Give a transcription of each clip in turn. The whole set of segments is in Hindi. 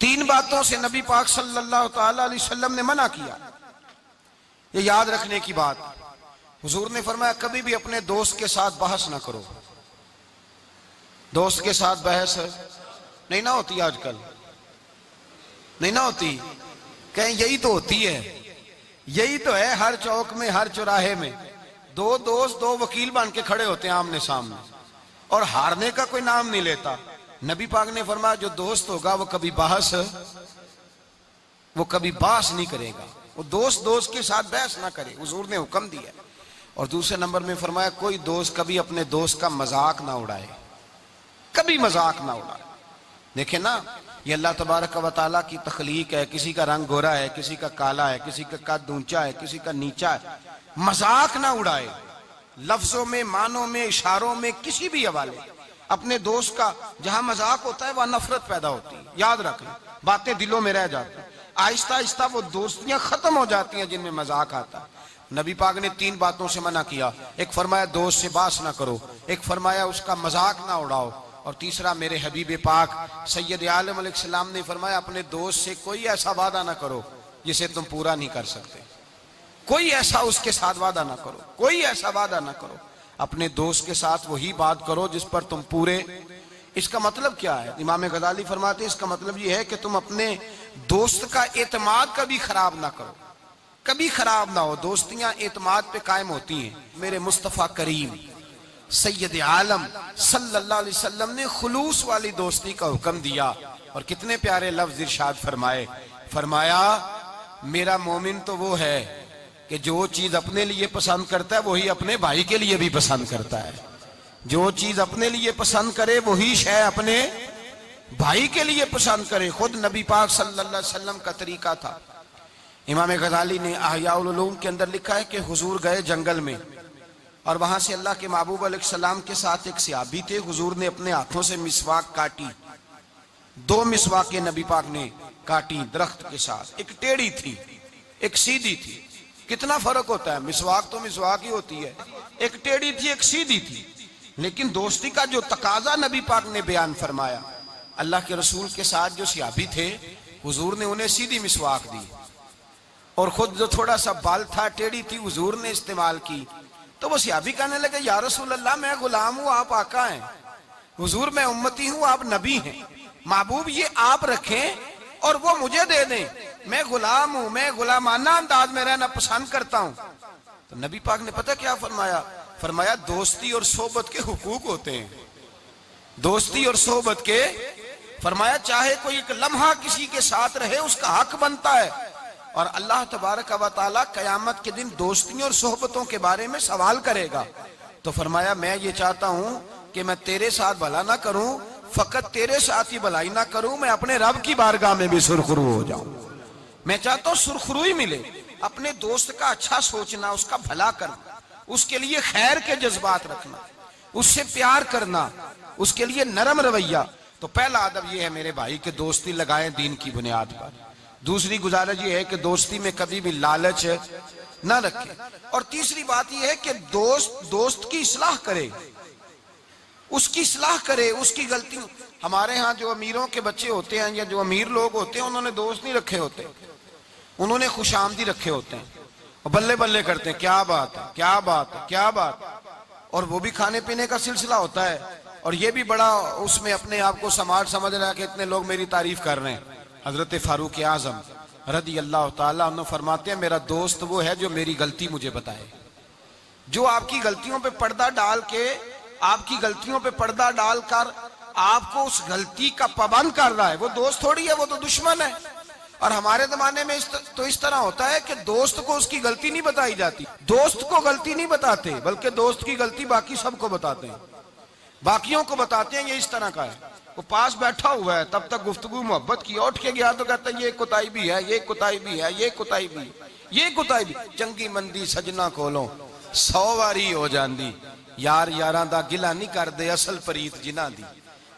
तीन बातों से नबी पाक सल्लल्लाहु ताला अलैहि वसल्लम ने मना किया, ये याद रखने की बात। हुजूर ने फरमाया कभी भी अपने दोस्त के साथ बहस ना करो। दोस्त के साथ बहस नहीं ना होती आजकल, नहीं ना होती, कहीं यही तो होती है, यही तो है हर चौक में, हर चौराहे में दो दोस्त, दो वकील बन के खड़े होते हैं आमने सामने, और हारने का कोई नाम नहीं लेता। नबी पाक ने फरमाया जो दोस्त होगा वो कभी बहस नहीं करेगा, वो दोस्त दोस्त के साथ बहस ना करे, हुजूर ने हुक्म दिया। और दूसरे नंबर में फरमाया कोई दोस्त कभी अपने दोस्त का मजाक ना उड़ाए, कभी मजाक ना उड़ाए। देखे ना, ये अल्लाह तबारक व तआला की तख्लीक है, किसी का रंग गोरा है, किसी का काला है, किसी का कद ऊंचा है, किसी का नीचा है, मजाक ना उड़ाए, लफ्जों में, मानों में, इशारों में, किसी भी हवाले। अपने दोस्त का जहां मजाक होता है वहां नफरत पैदा होती है, याद रखना, बातें दिलों में रह जाती हैं, आहिस्ता आहिस्ता वो दोस्तियां खत्म हो जाती हैं जिनमें मजाक आता है। नबी पाक ने तीन बातों से मना किया, एक फरमाया दोस्त से बात ना करो, एक फरमाया उसका मजाक ना उड़ाओ, और तीसरा मेरे हबीब पाक सैयद आलम अलैहिस्सलाम ने फरमाया अपने दोस्त से कोई ऐसा वादा ना करो जिसे तुम पूरा नहीं कर सकते, कोई ऐसा उसके साथ वादा ना करो, कोई ऐसा वादा ना करो। अपने दोस्त के साथ वही बात करो जिस पर तुम पूरे। इसका मतलब क्या है? इमाम गजाली फरमाते हैं इसका मतलब यह है कि तुम अपने दोस्त का एतमाद कभी खराब ना करो, कभी खराब ना हो। दोस्तियां एतमाद पे कायम होती हैं। मेरे मुस्तफ़ा करीम सैयद आलम सल्लल्लाहु अलैहि वसल्लम ने खुलूस वाली दोस्ती का हुक्म दिया, और कितने प्यारे लफ्ज इरशाद फरमाए, फरमाया मेरा मोमिन तो वो है कि जो चीज अपने लिए पसंद करता है वही अपने भाई के लिए भी पसंद करता है, जो चीज अपने लिए पसंद करे वही शय अपने भाई के लिए पसंद करे। खुद नबी पाक सल्लल्लाहु अलैहि वसल्लम का तरीका था। इमाम गजाली ने अहयाउल उलूम के अंदर लिखा है कि हुजूर गए जंगल में, और वहां से अल्लाह के महबूब अलैहिस्सलाम के साथ एक सहाबी थे। हुजूर ने अपने हाथों से मिसवाक काटी, दो मिसवाकें नबी पाक ने काटी दरख्त के साथ, एक टेढ़ी थी एक सीधी थी। कितना फर्क होता है, मिसवाक तो मिसवाक ही होती है, एक टेढ़ी थी एक सीधी थी। लेकिन दोस्ती का जो तकाजा नबी पाक ने बयान फरमाया, अल्लाह के रसूल के साथ जो सहाबी थे हुजूर ने उन्हें सीधी मिसवाक दी, और खुद जो थोड़ा सा बाल था टेढ़ी थी हुजूर ने इस्तेमाल की। तो वो सहाबी कहने लगे या रसूल अल्लाह मैं गुलाम हूं आप आका हैं, हुजूर मैं उम्मती हूं आप नबी हैं, महबूब ये आप रखें और वो मुझे दे दें, मैं गुलाम हूं, मैं गुलामाना अंदाज में रहना पसंद करता हूं। तो नबी पाक ने पता क्या फरमाया, फरमाया दोस्ती और सोबत के हुकूक होते हैं, दोस्ती और सोबत के। फरमाया चाहे कोई एक लम्हा किसी के साथ रहे उसका हक बनता है, और अल्लाह तबारक व तआला कयामत के दिन दोस्तियों और सोहबतों के बारे में सवाल करेगा। तो फरमाया मैं ये चाहता हूं कि मैं तेरे साथ भला ना करूं, फकत तेरे साथ ही भलाई ना करूं, मैं अपने रब की बारगाह में भी सुरखरू हो जाऊं। मैं चाहता हूं सुरखरुई मिले, अपने दोस्त का अच्छा सोचना, उसका भला करना, उसके लिए खैर के जज्बात रखना, उससे प्यार करना, उसके लिए नरम रवैया। तो पहला अदब यह है मेरे भाई के दोस्ती लगाएं दीन की बुनियाद पर। दूसरी गुजारिश ये है कि दोस्ती में कभी भी लालच न रखे, और तीसरी बात यह है कि दोस्त की इस्लाह करे, उसकी इस्लाह करे, उसकी गलती। हमारे यहाँ जो अमीरों के बच्चे होते हैं या जो अमीर लोग होते हैं उन्होंने दोस्त नहीं रखे होते, उन्होंने खुशामदी रखे होते हैं, और बल्ले बल्ले करते हैं क्या बात है क्या बात है क्या बात, और वो भी खाने पीने का सिलसिला होता है, और ये भी बड़ा उसमें अपने आप को समाज समझ रहा है कि इतने लोग मेरी तारीफ कर रहे हैं। हजरत फारूक आजम रदी अल्लाह ताला अन्हु फरमाते हैं मेरा दोस्त वो है जो मेरी गलती मुझे बताए, जो आपकी गलतियों पे पर्दा डाल के, आपकी गलतियों पे पर्दा डालकर आपको उस गलती का पाबंद कर रहा है, वो दोस्त थोड़ी है, वो तो दुश्मन है। और हमारे जमाने में इस तरह होता है कि दोस्त को उसकी गलती नहीं बताई जाती, दोस्त को गलती नहीं बताते, बल्कि दोस्त की गलती बाकी सबको बताते हैं, बाकियों को बताते हैं। ये इस तरह का है, वो पास बैठा हुआ है तब तक गुफ्तगू मोहब्बत की, उठ के गया तो कहता है ये कुताई भी है, ये कुताई भी है, ये कुताई भी, ये कुताई भी। चंगी मंदी सजना कोलों 100 वारी हो जाती, यार यारां दा गिला नहीं करदे असल परीत जिन्हां दी,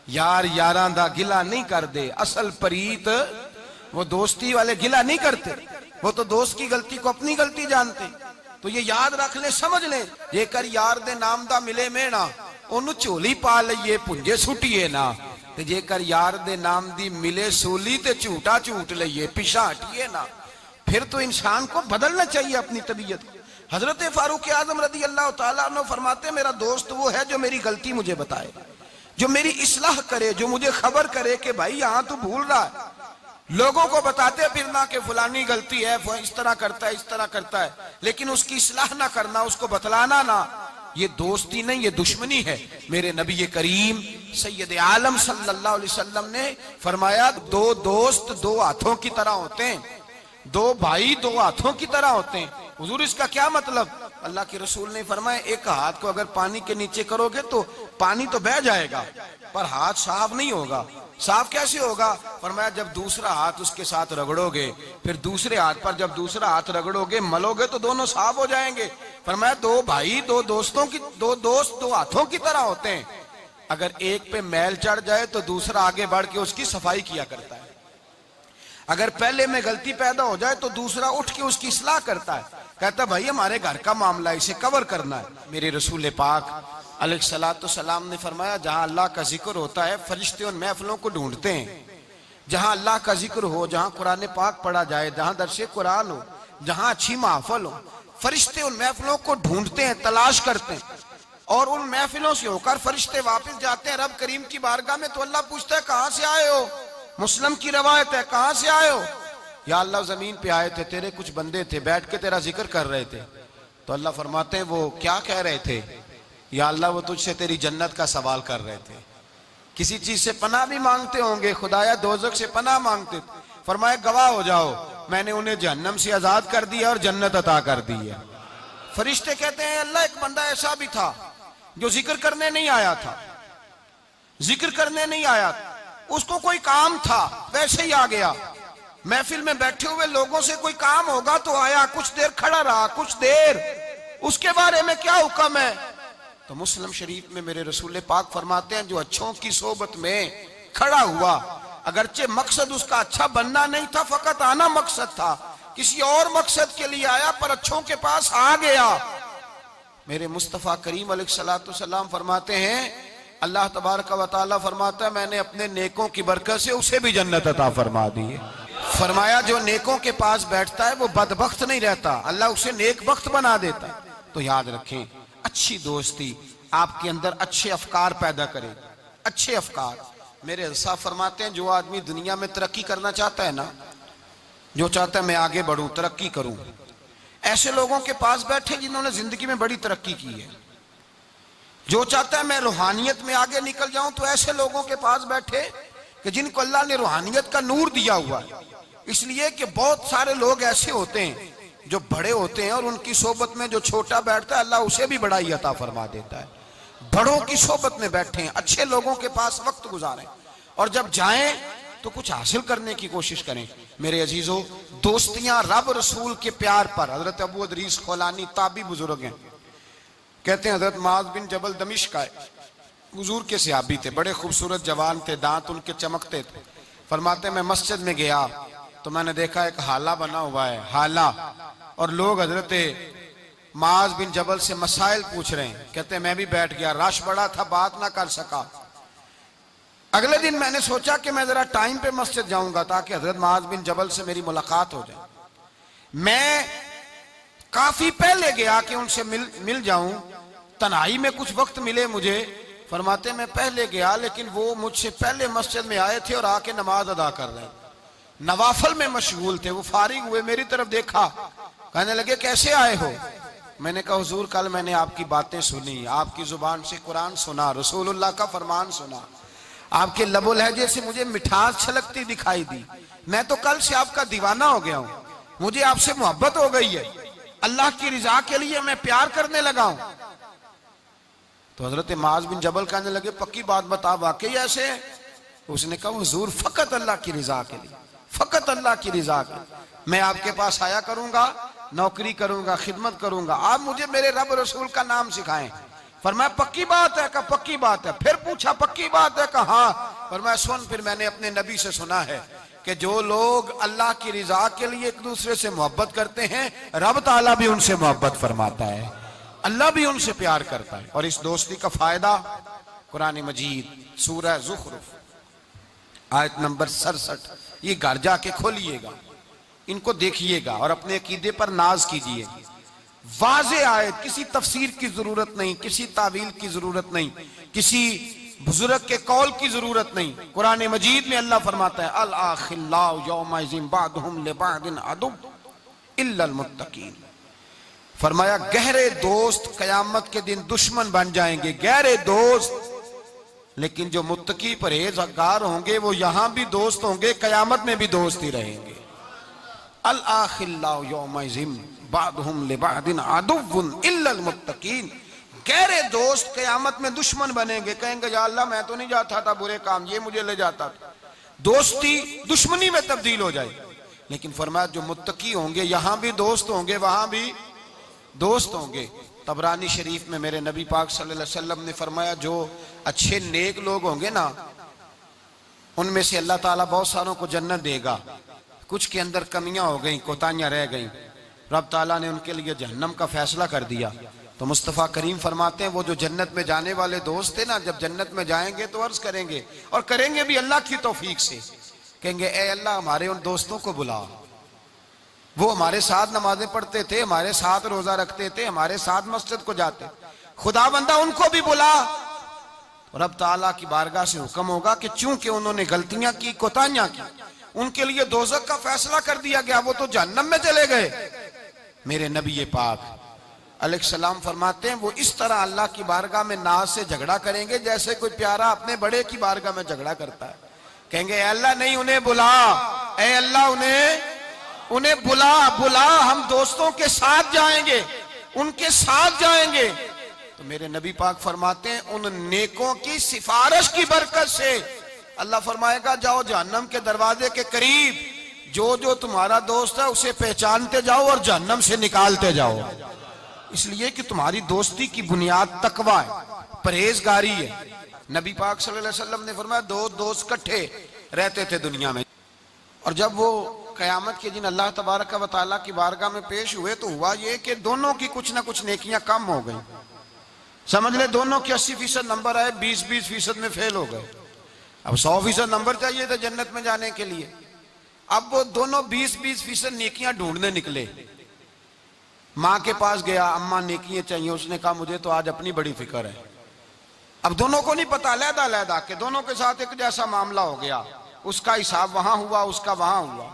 यार यारां दा गिला नहीं करदे असल परीत। वो दोस्ती वाले गिला नहीं करते, वो तो दोस्त की गलती को अपनी गलती जानते। तो ये याद रख ले, समझ ले, जेकर यार दे नाम दा मिले मेना ओनू झोली पा लईए पुंजे सुटिए ना, ते जेकर यार दे नाम दी मिले सूली ते झूठा झूठ लइए, पिछा हटिए ना। फिर तो इंसान को बदलना चाहिए अपनी तबीयत को। हजरत फारूक आजम रदी अल्लाह तआला अन्हु फरमाते मेरा दोस्त वो है जो मेरी गलती मुझे बताए, जो मेरी इस्लाह करे, जो मुझे खबर करे कि भाई यहां तू भूल रहा है। लोगों को बताते फिरना कि फलानी गलती है, इस तरह करता है, इस तरह करता है, लेकिन उसकी इस्लाह ना करना, उसको बतलाना ना, ये दोस्ती नहीं, ये दुश्मनी है। मेरे नबी करीम सैयद आलम सल्लल्लाहु अलैहि वसल्लम ने फरमाया दो दोस्त दो हाथों की तरह होते हैं, दो भाई दो हाथों की तरह होते हैं। हुजूर इसका क्या मतलब? अल्लाह के रसूल ने फरमाया एक हाथ को अगर पानी के नीचे करोगे तो पानी तो बह जाएगा पर हाथ साफ नहीं होगा। साफ कैसे होगा? फरमाया जब दूसरा हाथ उसके साथ रगड़ोगे, फिर दूसरे हाथ पर जब दूसरा हाथ रगड़ोगे, मलोगे तो दोनों साफ हो जाएंगे। फरमाया दो भाई दो दोस्तों की, दो दोस्त दो हाथों की तरह होते हैं। अगर एक पे मैल चढ़ जाए तो दूसरा आगे बढ़ के उसकी सफाई किया करता है। अगर पहले में गलती पैदा हो जाए तो दूसरा उठ के उसकी इस्लाह करता है, कहता भाई हमारे घर का मामला है, इसे कवर करना है। मेरे रसूल पाक अलैहिस्सलातु सलाम ने फरमाया जहां अल्लाह का जिक्र होता है फरिश्ते उन महफिलों को ढूंढते हैं। जहां अल्लाह का जिक्र हो, जहां कुरान पाक पढ़ा जाए, जहां दर्शे कुरान हो, जहां अच्छी महफिल हो, फरिश्ते उन महफिलों को ढूंढते हैं, तलाश करते हैं। और उन महफिलों से होकर फरिश्ते वापस जाते हैं रब करीम की बारगाह में, तो अल्लाह पूछता है कहां से आए हो? मुस्लिम की रवायत है, कहां से आए हो? या अल्लाह जमीन पे आए थे, तेरे कुछ बंदे थे बैठ के तेरा जिक्र कर रहे थे। तो अल्लाह फरमाते हैं वो क्या कह रहे थे? या अल्लाह वो तुझसे तेरी जन्नत का सवाल कर रहे थे। किसी चीज से पनाह भी मांगते होंगे, खुदाया दोजख से पनाह मांगते थे। फरमाए गवाह हो जाओ मैंने उन्हें जहन्नम से आजाद कर दिया और जन्नत अता कर दी है। फरिश्ते कहते हैं अल्लाह एक बंदा ऐसा भी था जो जिक्र करने नहीं आया था, जिक्र करने नहीं आया था, उसको कोई काम था वैसे ही आ गया। महफिल में बैठे हुए लोगों से कोई काम होगा तो आया, कुछ देर खड़ा रहा, कुछ देर, उसके बारे में क्या हुक्म है? तो मुस्लिम शरीफ में मेरे रसूल पाक फरमाते हैं जो अच्छों की सोबत में खड़ा हुआ, अगरचे मकसद उसका अच्छा बनना नहीं था, फकत आना मकसद था, किसी और मकसद के लिए आया पर अच्छों के पास आ गया। मेरे मुस्तफा करीम अलैहिस्सलातु सलाम फरमाते हैं अल्लाह तबारक व तआला फरमाता है मैंने अपने नेकों की बरकत से उसे भी जन्नत अता फरमा दी है। फरमाया जो नेकों के पास बैठता है वो बदबख्त नहीं रहता, अल्लाह उसे नेक बख्त बना देता है। तो याद रखें अच्छी दोस्ती आपके अंदर अच्छे अफकार पैदा करे, अच्छे अफकार। मेरे अल्लाह फरमाते हैं जो आदमी दुनिया में तरक्की करना चाहता है ना, जो चाहता है मैं आगे बढ़ूं, तरक्की करूं, ऐसे लोगों के पास बैठे जिन्होंने जिंदगी में बड़ी तरक्की की है। जो चाहता है मैं रूहानियत में आगे निकल जाऊं तो ऐसे लोगों के पास बैठे कि जिनको अल्लाह ने रूहानियत का नूर दिया हुआ है। इसलिए कि बहुत सारे लोग ऐसे होते हैं जो बड़े होते हैं और उनकी सोबत में जो छोटा बैठता है अल्लाह उसे भी बड़ाई अता फरमा देता है। बड़ों की सोबत में बैठे, अच्छे लोगों के पास वक्त गुजारें और जब जाएं तो कुछ हासिल करने की कोशिश करें। मेरे अजीजों, दोस्तियां रब रसूल के प्यार पर। हजरत अबू अदरीस खौलानी ताबी बुजुर्ग हैं, कहते हैं हजरत माज बिन जबल दमिश्क का हुजूर के सहाबी थे, बड़े खूबसूरत जवान थे, दांत उनके चमकते थे। फरमाते मैं मस्जिद में गया तो मैंने देखा एक हाला बना हुआ है, हाला, और लोग हजरत माज बिन जबल से मसाइल पूछ रहे हैं। कहते हैं मैं भी बैठ गया, रश बड़ा था, बात ना कर सका। अगले दिन मैंने सोचा कि मैं जरा टाइम पे मस्जिद जाऊंगा ताकि हजरत माज बिन जबल से मेरी मुलाकात हो जाए। मैं काफी पहले गया कि उनसे मिल जाऊं, तन्हाई में कुछ वक्त मिले मुझे। फरमाते मैं पहले गया लेकिन वो मुझसे पहले मस्जिद में आए थे और आके नमाज अदा कर रहे, नवाफल में मशगूल थे। वो फारिग हुए, मेरी तरफ देखा, कहने लगे कैसे आए हो? मैंने कहा हुजूर कल मैंने आपकी बातें सुनी, आपकी जुबान से कुरान सुना, रसूलुल्लाह का फरमान सुना, आपके लबो लहजे से मुझे मिठास छलकती दिखाई दी। मैं तो कल से आपका दीवाना हो गया हूं, मुझे आपसे मोहब्बत हो गई है, अल्लाह की रिजा के लिए मैं प्यार करने लगा हूं। तो हजरत माज बिन जबल कहने लगे पक्की बात बता, वाकई ऐसे? उसने कहा हुजूर फकत अल्लाह की रिजा के लिए, फकत अल्लाह की रिजा के लिए मैं आपके पास आया करूंगा, नौकरी करूंगा, खिदमत करूंगा, आप मुझे मेरे रब रसूल का नाम सिखाएं। फरमाया पक्की बात है? कहा पक्की बात है। फिर पूछा पक्की बात है? कहा हाँ। फरमाया सुन, फिर मैंने अपने नबी से सुना है कि जो लोग अल्लाह की रिजा के लिए एक दूसरे से मोहब्बत करते हैं रब ताला भी उनसे मोहब्बत फरमाता है, अल्लाह भी उनसे प्यार करता है। और इस दोस्ती का फायदा कुरान मजीद सूरह ज़ुखरुफ आयत नंबर 67, ये घर जाके खोलिएगा, इनको देखिएगा और अपने अकीदे पर नाज कीजिए। वाज़े आयत, किसी तफसीर की जरूरत नहीं, किसी तावील की जरूरत नहीं, किसी बुजुर्ग के कौल की जरूरत नहीं। कुरान मजीद में अल्लाह फरमाता है अल आखिल्लाहु यौमइज़िन बादुहुम लिबादिन अदुव इल्लल मुत्तकीन। फरमाया गहरे दोस्त कयामत के दिन दुश्मन बन जाएंगे, गहरे दोस्त। लेकिन जो मुत्तकी परहेजगार होंगे वो यहां भी दोस्त होंगे, कयामत में भी दोस्त ही रहेंगे। अल आखिल्लाहु यौमइज़िन बादुहुम लिबादिन अदुव्वुन इल्लल मुत्तकीन। गहरे दोस्त कयामत में दुश्मन बनेंगे, कहेंगे या अल्लाह मैं तो नहीं जाता था बुरे काम, ये मुझे ले जाता था। दोस्ती दुश्मनी में तब्दील हो जाएगी। लेकिन फरमाया जो मुत्तकी होंगे यहां भी दोस्त होंगे, वहां भी दोस्त होंगे। तबरानी शरीफ में मेरे नबी पाक सल्लल्लाहु अलैहि वसल्लम ने फरमाया जो अच्छे नेक लोग होंगे ना, उनमें से अल्लाह ताला बहुत सारों को जन्नत देगा। कुछ के अंदर कमियां हो गई, कोताहियां रह गई, रब ताला ने उनके लिए जहन्नम का फैसला कर दिया। तो मुस्तफ़ा करीम फरमाते हैं वो जो जन्नत में जाने वाले दोस्त थे ना, जब जन्नत में जाएंगे तो अर्ज करेंगे, और करेंगे भी अल्लाह की तौफीक से, कहेंगे ए अल्लाह हमारे उन दोस्तों को बुला, वो हमारे साथ नमाजें पढ़ते थे, हमारे साथ रोजा रखते थे, हमारे साथ मस्जिद को जाते, खुदा बंदा उनको भी बुला। और अब ताला की बारगाह से हुक्म होगा कि चूंकि उन्होंने गलतियां की, कोताहियां की, उनके लिए दोज़ख का फैसला कर दिया गया, वो तो जहन्नम में चले गए। मेरे नबी पाक अलैहिस्सलाम फरमाते हैं वो इस तरह अल्लाह की बारगाह में नाज से झगड़ा करेंगे जैसे कोई प्यारा अपने बड़े की बारगाह में झगड़ा करता है। कहेंगे ए अल्लाह नहीं उन्हें बुला, ए अल्लाह उन्हें बुला, हम दोस्तों के साथ जाएंगे, उनके साथ जाएंगे। तो मेरे नबी पाक फरमाते हैं उन नेकों की सिफारिश की बरकत से अल्लाह फरमाएगा जाओ जहन्नम के दरवाजे के करीब, जो जो तुम्हारा दोस्त है उसे पहचानते जाओ और जहन्नम से निकालते जाओ। इसलिए कि तुम्हारी दोस्ती की बुनियाद तकवा है, परहेजगारी है। नबी पाक सल्लल्लाहु अलैहि वसल्लम ने फरमाया दो दोस्त इकट्ठे रहते थे दुनिया में, और जब वो कयामत के दिन अल्लाह तबारक व तआला की बारगाह में पेश हुए तो हुआ ये कि दोनों की कुछ ना कुछ नेकियां कम हो गई। समझ ले दोनों के 80% नंबर आए, 20% में फेल हो गए। अब 100% नंबर चाहिए था जन्नत में जाने के लिए। अब वो दोनों 20% नेकियां ढूंढने निकले। माँ के पास गया, अम्मा नेकियां चाहिए, उसने कहा मुझे तो आज अपनी बड़ी फिक्र है। अब दोनों को नहीं पता, लहदा के दोनों के साथ एक जैसा मामला हो गया, उसका हिसाब वहां हुआ, उसका वहां हुआ।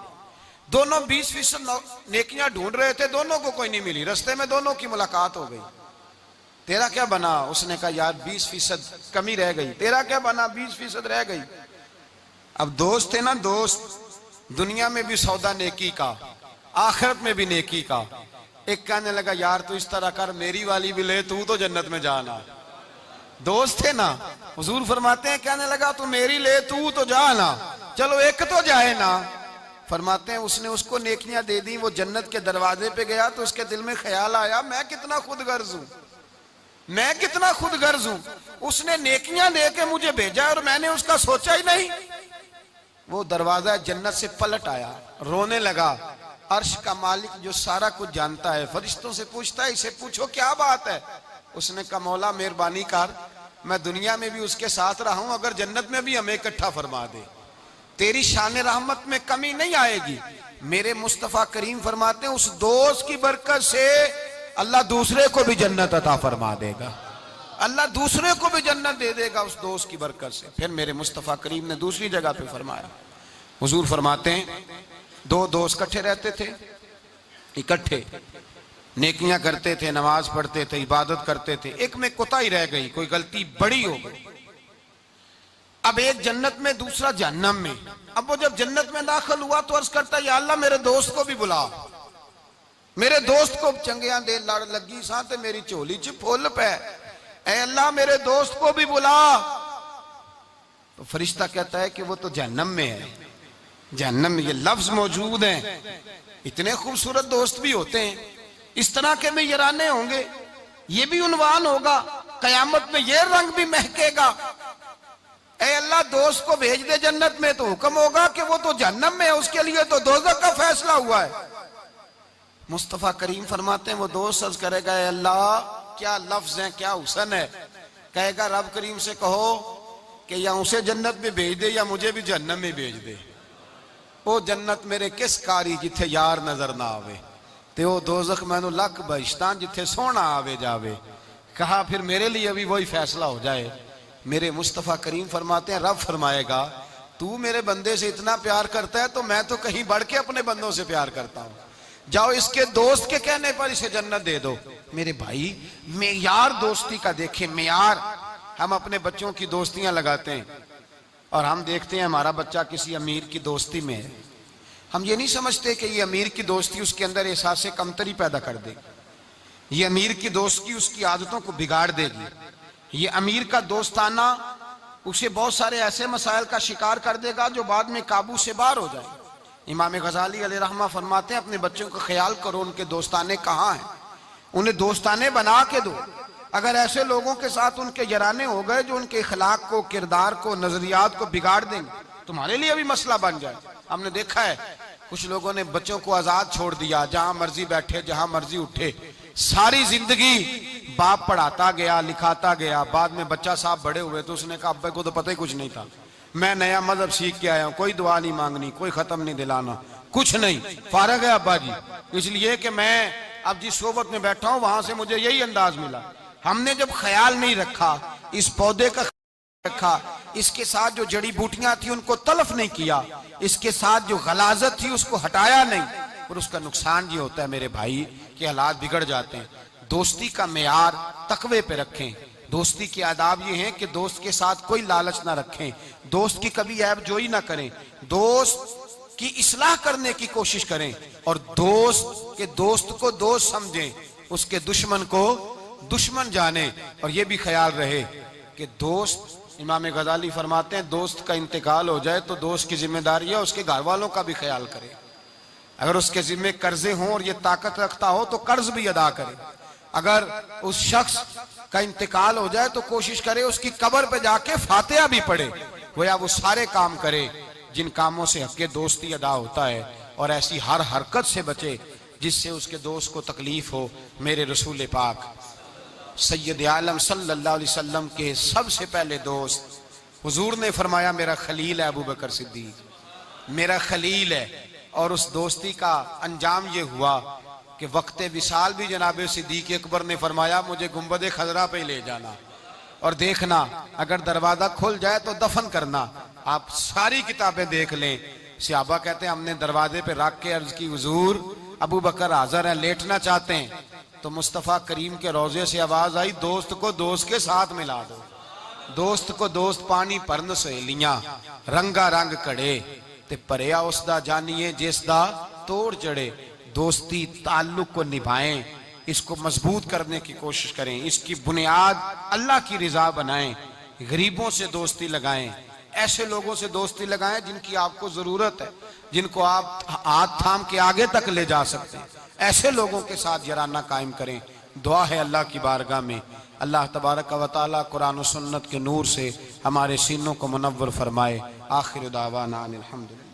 दोनों 20% नेकियां ढूंढ रहे थे, दोनों को कोई नहीं मिली। रास्ते में दोनों की मुलाकात हो गई। तेरा क्या बना? उसने कहा यार 20% कमी रह गई। तेरा क्या बना? 20% रह गई। अब दोस्त थे ना दोस्त, दुनिया में भी सौदा नेकी का, आखिरत में भी नेकी का। एक कहने लगा यार तू इस तरह कर, मेरी वाली भी ले, तू तो जन्नत में जाना। दोस्त थे ना, हुजूर फरमाते हैं कहने लगा तू मेरी ले, तू तो जाना, चलो एक तो जाए ना। फरमाते हैं उसने उसको नेकियां दे दी, वो जन्नत के दरवाजे पे गया तो उसके दिल में ख्याल आया मैं कितना खुदगर्ज हूं, मैं कितना खुदगर्ज हूं। उसने नेकियां दे के मुझे भेजा और मैंने उसका सोचा ही नहीं। वो दरवाजा जन्नत से पलट आया, रोने लगा। अर्श का मालिक जो सारा कुछ जानता है फरिश्तों से पूछता है इसे पूछो क्या बात है। उसने कहा मौला मेहरबानी कर, मैं दुनिया में भी उसके साथ रहा हूं, अगर जन्नत में भी हमें इकट्ठा फरमा दे, तेरी शान रहमत में कमी नहीं आएगी। मेरे मुस्तफा करीम फरमाते हैं उस दोस्त की बरकत से अल्लाह दूसरे को भी जन्नत अता फरमा देगा, अल्लाह दूसरे को भी जन्नत दे देगा उस दोस्त की बरकत से। फिर मेरे मुस्तफा करीम ने दूसरी जगह पे फरमाया, हुजूर फरमाते हैं दो दोस्त इकट्ठे रहते थे, इकट्ठे नेकियां करते थे, नमाज पढ़ते थे, इबादत करते थे। एक में कोताही रह गई, कोई गलती बड़ी हो गई। अब एक जन्नत में, दूसरा जहन्नम में। अब वो जब जन्नत में दाखिल हुआ तो अर्ज करता या अल्लाह मेरे दोस्त को भी बुला, मेरे दोस्त को चंगियां दे लड़ लगी साथ मेरी झोली च फुल पे, ऐ अल्लाह मेरे दोस्त को भी बुला। तो फरिश्ता कहता है कि वो तो जहन्नम में है, जहन्नम में ये लफ्ज मौजूद है। इतने खूबसूरत दोस्त भी होते हैं, इस तरह के भी यराने होंगे, ये भी उन्वान होगा, कयामत में ये रंग भी महकेगा। ऐ अल्लाह दोस्त को भेज दे जन्नत में, तो हुक्म होगा कि वो तो जहन्नम में है, उसके लिए तो दोज़ख का फैसला हुआ है। मुस्तफा करीम फरमाते हैं वो दोस्त अर्ज करेगा अल्लाह क्या लफ्ज है, क्या हुस्न है। कहेगा रब करीम से कहो कि या उसे जन्नत में भेज दे या मुझे भी जहन्नम में भेज दे। वो जन्नत मेरे किस कारी जिथे यार नजर ना आवे, ते वो दोजख मैनू लख बहिश्तान जिथे सोना आवे जावे। कहा फिर मेरे लिए भी वही फैसला हो जाए। मेरे मुस्तफ़ा करीम फरमाते हैं, रब फरमाएगा तू मेरे बंदे से इतना प्यार करता है तो मैं तो कहीं बढ़ के अपने बंदों से प्यार करता हूं। जाओ इसके दोस्त के कहने पर इसे जन्नत दे दो। मेरे भाई मेयार दोस्ती का देखें, मेयार। हम अपने बच्चों की दोस्तियां लगाते हैं और हम देखते हैं हमारा बच्चा किसी अमीर की दोस्ती में है। हम ये नहीं समझते कि ये अमीर की दोस्ती उसके अंदर एहसास कमतरी पैदा कर देगी। ये अमीर की दोस्ती उसकी आदतों को बिगाड़ देगी। ये अमीर का दोस्ताना उसे बहुत सारे ऐसे मसाइल का शिकार कर देगा जो बाद में काबू से बाहर हो जाए। इमाम गजाली अलैहिर्रहमा फरमाते हैं, अपने बच्चों का ख्याल करो उनके दोस्ताने कहाँ हैं, उन्हें दोस्ताने बना के दो। अगर ऐसे लोगों के साथ उनके जराने हो गए जो उनके इखलाक को, किरदार को, नजरियात को बिगाड़ देंगे, तुम्हारे लिए भी मसला बन जाए। हमने देखा है कुछ लोगों ने बच्चों को आजाद छोड़ दिया, जहां मर्जी बैठे जहां मर्जी उठे, सारी जिंदगी बाप पढ़ाता गया, लिखाता गया। बाद में बच्चा साहब बड़े हुए तो उसने कहा अब्बा को तो पता ही कुछ नहीं था, मैं नया मजहब सीख के आया हूं, कोई दुआ नहीं मांगनी, कोई खत्म नहीं दिलाना, कुछ नहीं, फारग है अब्बा जी, इसलिए कि मैं अब जिस सोबत में बैठा हूं वहां से मुझे यही अंदाज मिला। हमने जब ख्याल नहीं रखा, इस पौधे का रखा, इसके साथ जो जड़ी बूटियां थी उनको तलफ नहीं किया, इसके साथ जो गलाजत थी उसको हटाया नहीं, और उसका नुकसान ये होता है मेरे भाई कि हालात बिगड़ जाते हैं। दोस्ती का मेयार तकवे पे रखें। दोस्ती के आदाब ये हैं कि दोस्त के साथ कोई लालच ना रखें, दोस्त की कभी ऐब जोई ना करें, दोस्त की इस्लाह करने की कोशिश करें, और दोस्त के दोस्त को दोस्त समझें, उसके दुश्मन को दुश्मन जाने। और ये भी ख्याल रहे कि दोस्त, इमाम गजाली फरमाते हैं, दोस्त का इंतकाल हो जाए तो दोस्त की जिम्मेदारी है उसके घर वालों का भी ख्याल करे। अगर उसके जिम्मे कर्जे हों और ये ताकत रखता हो तो कर्ज भी अदा करे। अगर उस शख्स का इंतकाल हो जाए तो कोशिश करे उसकी कब्र पे जाके फातिहा भी पढ़े, गोया वो सारे काम करे जिन कामों से हक़ दोस्ती अदा होता है, और ऐसी हर हरकत से बचे जिससे उसके दोस्त को तकलीफ हो। मेरे रसूल पाक सैयद आलम सल्लल्लाहु अलैहि वसल्लम के सबसे पहले दोस्त हुजूर ने फरमाया मेरा खलील है अबू बकर सिद्दीक, मेरा खलील है। और उस दोस्ती का अंजाम ये हुआ कि वक्त विसाल भी जनाब सिद्दीक अकबर ने फरमाया मुझे गुंबद खजरा पे ले जाना और देखना, अगर दरवाजा खुल जाए तो दफन करना। आप सारी किताबें देख लें, सहाबा कहते हैं हमने दरवाजे पे रख के अर्ज की हुजूर अबू बकर हाजिर है, लेटना चाहते हैं। तो मुस्तफ़ा करीम के रोजे से आवाज आई, दोस्त को दोस्त के साथ मिला दो, दोस्त को दोस्त पानी भरन सहेलियां, रंगा रंग कड़े ते भरिया उसदा जानिए जिसदा तोड़ चढ़े। दोस्ती ताल्लुक को निभाएं, इसको मजबूत करने की कोशिश करें, इसकी बुनियाद अल्लाह की रिजा बनाएं। गरीबों से दोस्ती लगाएं, ऐसे लोगों से दोस्ती लगाएं जिनकी आपको जरूरत है, जिनको आप हाथ थाम के आगे तक ले जा सकते हैं, ऐसे लोगों के साथ जराना कायम करें। दुआ है अल्लाह की बारगाह में अल्लाह तबारक व तआला कुरान और सुन्नत के नूर से हमारे सीनों को मुनव्वर फरमाए। आखिर दावाना अनिल हम्दुलिल्लाह।